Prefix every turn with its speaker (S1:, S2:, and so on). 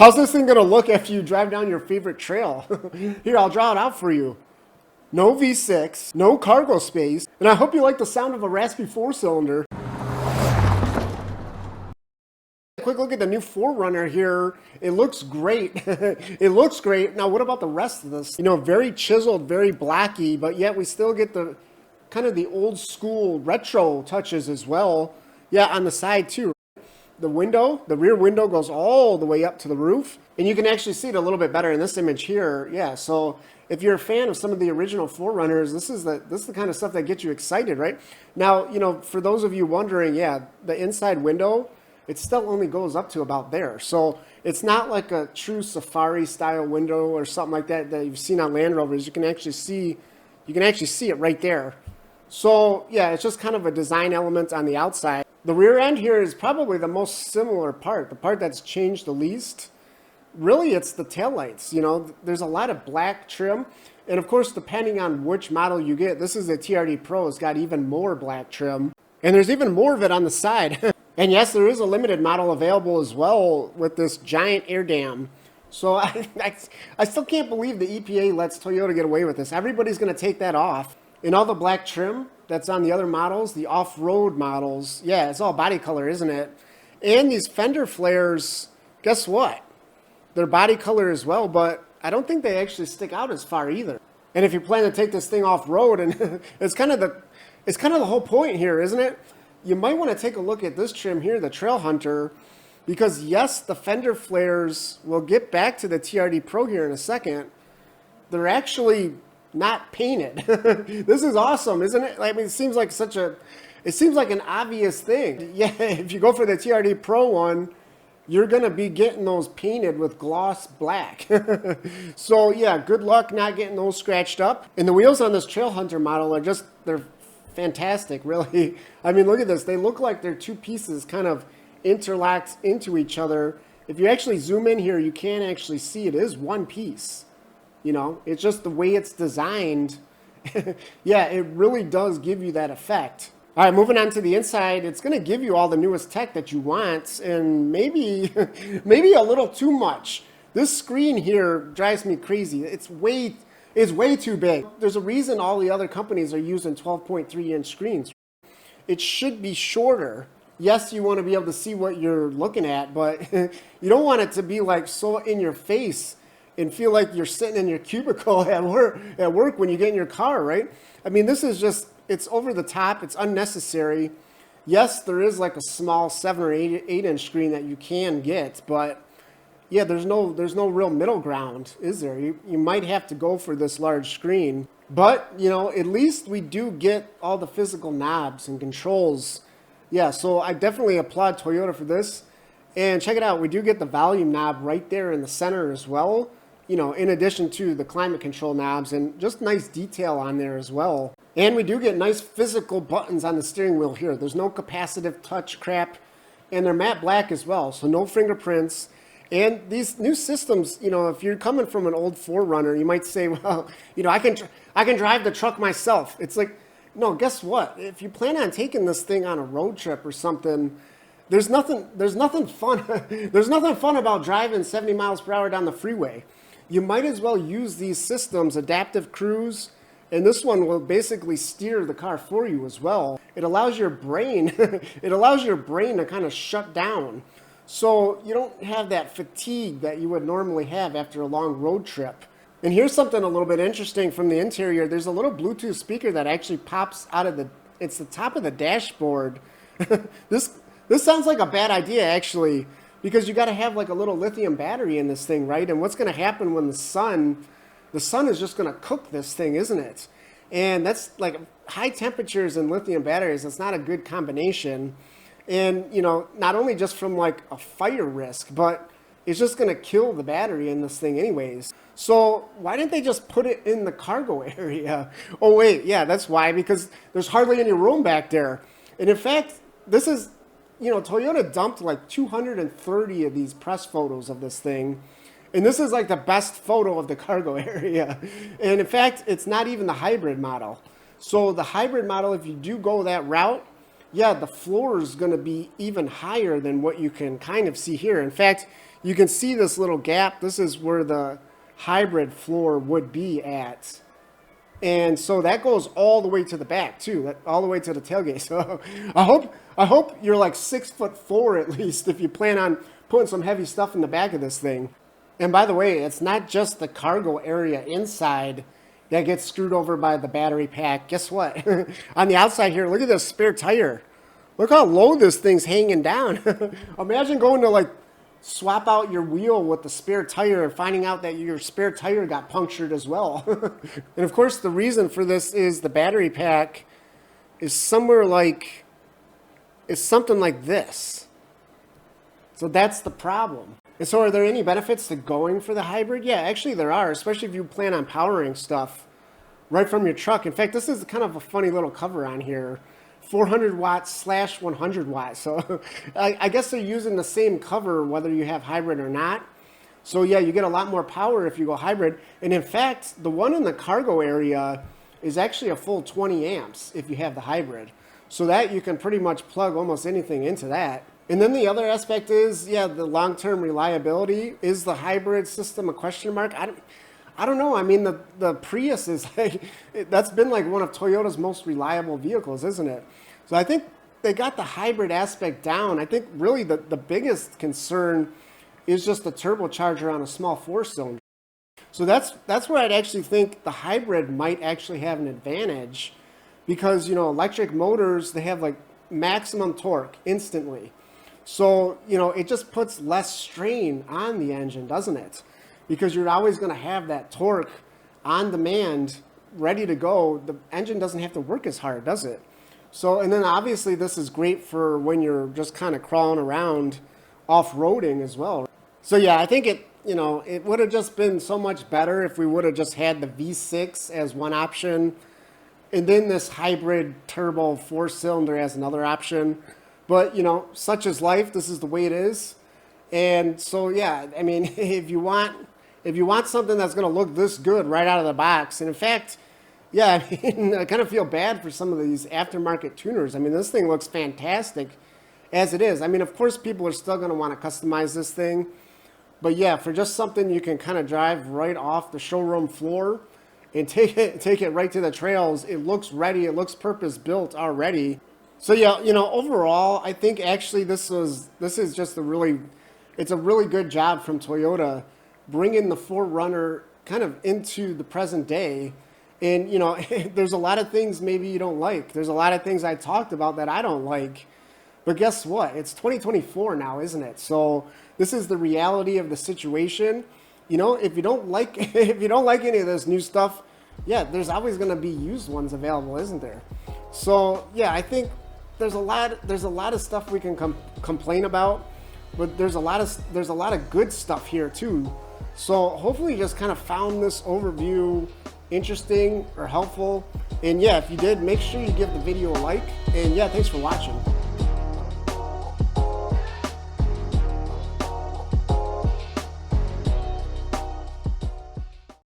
S1: How's this thing gonna look after you drive down your favorite trail? Here, I'll draw it out for you. No V6, no cargo space, and I hope you like the sound of a raspy 4-cylinder. A quick look at the new 4Runner here. It looks great. It looks great. Now, what about the rest of this? You know, very chiseled, very blocky, but yet we still get the kind of the old school retro touches as well. Yeah, on the side too. The window, the rear window goes all the way up to the roof, and you can actually see it a little bit better in this image here. Yeah, so if you're a fan of some of the original 4Runners, this is the kind of stuff that gets you excited, right? Now, you know, for those of you wondering, yeah, the inside window, it still only goes up to about there. So it's not like a true safari style window or something like that that you've seen on Land Rovers. You can actually see it right there. So yeah, it's just kind of a design element on the outside. The rear end here is probably the most similar part, the part that's changed the least. Really, it's the taillights. You know, there's a lot of black trim. And of course, depending on which model you get, this is the TRD Pro. It's got even more black trim. And there's even more of it on the side. And yes, there is a limited model available as well with this giant air dam. So I still can't believe the EPA lets Toyota get away with this. Everybody's going to take that off. And all the black trim that's on the other models, the off-road models, yeah, it's all body color, isn't it? And these fender flares, guess what? They're body color as well, but I don't think they actually stick out as far either. And if you plan to take this thing off-road, and it's kind of the whole point here, isn't it? You might want to take a look at this trim here, the Trail Hunter, because yes, the fender flares, we'll get back to the TRD Pro here in a second, they're actually not painted. This is awesome, isn't it? I mean, it seems like an obvious thing. Yeah, if you go for the TRD Pro one, you're going to be getting those painted with gloss black. So yeah, good luck not getting those scratched up. And the wheels on this Trail Hunter model are they're fantastic, really. I mean, look at this. They look like they're two pieces kind of interlocked into each other. If you actually zoom in here, you can actually see it is one piece. You know, it's just the way it's designed. Yeah, it really does give you that effect. All right, moving on to the inside, it's going to give you all the newest tech that you want, and maybe a little too much. This screen here drives me crazy. It's way too big. There's a reason all the other companies are using 12.3-inch screens. It should be shorter. Yes, you want to be able to see what you're looking at, but you don't want it to be like so in your face and feel like you're sitting in your cubicle at work when you get in your car, right? I mean, this is just, it's over the top. It's unnecessary. Yes, there is like a small 7 or 8-inch screen that you can get, but yeah, there's no real middle ground, is there? You might have to go for this large screen. But, you know, at least we do get all the physical knobs and controls. Yeah, so I definitely applaud Toyota for this. And check it out, we do get the volume knob right there in the center as well. You know, in addition to the climate control knobs, and just nice detail on there as well. And we do get nice physical buttons on the steering wheel here. There's no capacitive touch crap, and they're matte black as well, so no fingerprints. And these new systems, you know, if you're coming from an old 4Runner, you might say, well, you know, I can drive the truck myself. It's like, no, guess what? If you plan on taking this thing on a road trip or something, there's nothing fun. There's nothing fun about driving 70 miles per hour down the freeway. You might as well use these systems, adaptive cruise, and this one will basically steer the car for you as well. It allows your brain, to kind of shut down. So you don't have that fatigue that you would normally have after a long road trip. And here's something a little bit interesting from the interior. There's a little Bluetooth speaker that actually pops out of it's the top of the dashboard. This sounds like a bad idea, actually, because you got to have like a little lithium battery in this thing, right? And what's going to happen when the sun is just going to cook this thing, isn't it? And that's like high temperatures and lithium batteries. That's not a good combination. And, you know, not only just from like a fire risk, but it's just going to kill the battery in this thing anyways. So why didn't they just put it in the cargo area? Oh, wait, yeah, that's why, because there's hardly any room back there. And in fact, this is, you know, Toyota dumped like 230 of these press photos of this thing. And this is like the best photo of the cargo area. And in fact, it's not even the hybrid model. So the hybrid model, if you do go that route, yeah, the floor is going to be even higher than what you can kind of see here. In fact, you can see this little gap. This is where the hybrid floor would be at. And so that goes all the way to the back too, all the way to the tailgate. So I hope you're like 6'4" at least if you plan on putting some heavy stuff in the back of this thing. And by the way, it's not just the cargo area inside that gets screwed over by the battery pack. Guess what? On the outside here, look at this spare tire. Look how low this thing's hanging down. Imagine going to like swap out your wheel with the spare tire and finding out that your spare tire got punctured as well. And of course, the reason for this is the battery pack is somewhere like, it's something like this. So that's the problem. And so are there any benefits to going for the hybrid? Yeah, actually there are, especially if you plan on powering stuff right from your truck. In fact, this is kind of a funny little cover on here. 400 watts / 100 watts. So I guess they're using the same cover whether you have hybrid or not. So yeah, you get a lot more power if you go hybrid. And in fact, the one in the cargo area is actually a full 20 amps if you have the hybrid. So that you can pretty much plug almost anything into that. And then the other aspect is, yeah, the long-term reliability. Is the hybrid system a question mark? I don't know. I mean, the Prius is like, that's been like one of Toyota's most reliable vehicles, isn't it? So I think they got the hybrid aspect down. I think really the biggest concern is just the turbocharger on a small 4-cylinder. So that's where I'd actually think the hybrid might actually have an advantage because, you know, electric motors, they have like maximum torque instantly. So, you know, it just puts less strain on the engine, doesn't it? Because you're always going to have that torque on demand, ready to go. The engine doesn't have to work as hard, does it? So, and then obviously this is great for when you're just kind of crawling around off-roading as well. So yeah, I think it, you know, it would have just been so much better if we would have just had the V6 as one option and then this hybrid turbo 4-cylinder as another option. But, you know, such is life. This is the way it is. And so, yeah, I mean, if you want something that's going to look this good right out of the box, and in fact, yeah, I mean, I kind of feel bad for some of these aftermarket tuners. I mean, this thing looks fantastic as it is. I mean, of course, people are still going to want to customize this thing. But yeah, for just something you can kind of drive right off the showroom floor and take it right to the trails, it looks ready. It looks purpose-built already. So yeah, you know, overall, I think actually this is just it's a really good job from Toyota bringing the 4Runner kind of into the present day. And, you know, there's a lot of things maybe you don't like. There's a lot of things I talked about that I don't like. But guess what? It's 2024 now, isn't it? So this is the reality of the situation. You know, if you don't like any of this new stuff, yeah, there's always going to be used ones available, isn't there? So yeah, I think there's a lot of stuff we can complain about, but there's a lot of good stuff here too. So hopefully you just kind of found this overview interesting or helpful. And yeah, if you did, make sure you give the video a like. And yeah, thanks for watching.